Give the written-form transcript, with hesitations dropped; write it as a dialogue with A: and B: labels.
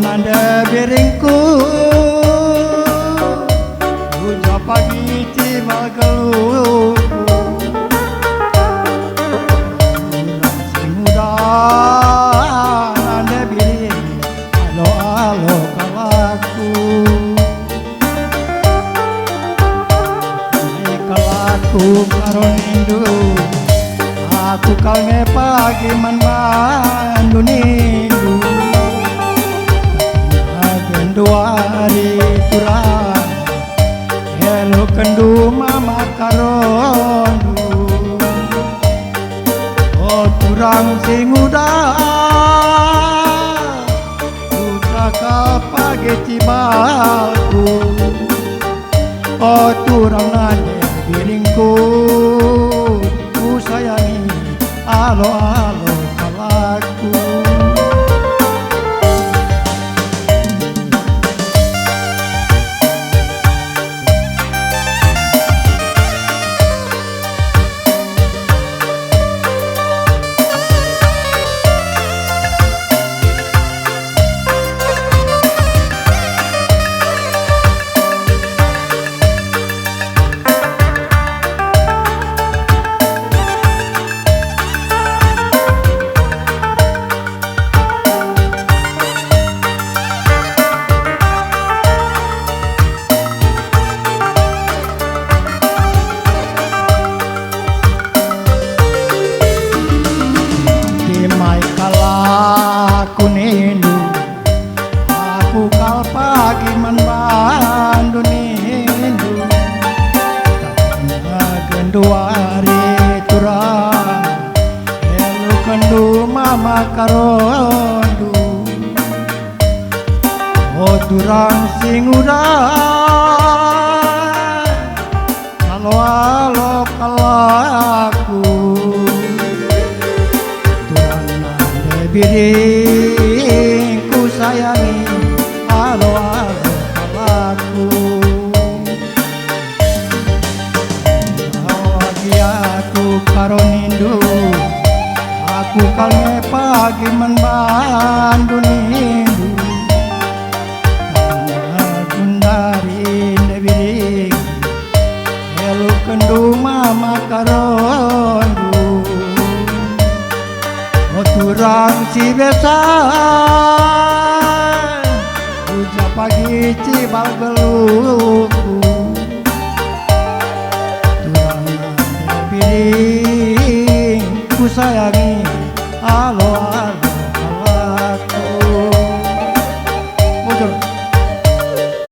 A: nanda biringku uja pagi tiba geluhku sing muda nanda biring alo kalaku kalaku karo nindu aku kalne pagi man bandu nindu dua hari turang helo kendu mama karondu oh turang sing udah utaka pagi tibalku oh turang nade biringku ku sayangi alo kalaku aku nindu aku kal pagi man bandu nindu gendu hari turang elu kendu mama karondu oh turang sing udah alo kalaku biringku sayangi alo kalaku lagi aku karo nindu aku kalne pagi man bandu nindu gundari biring elu kendu mama karondu turang si besa uja pagi cibal geluhku turang nanda biring ku sayangi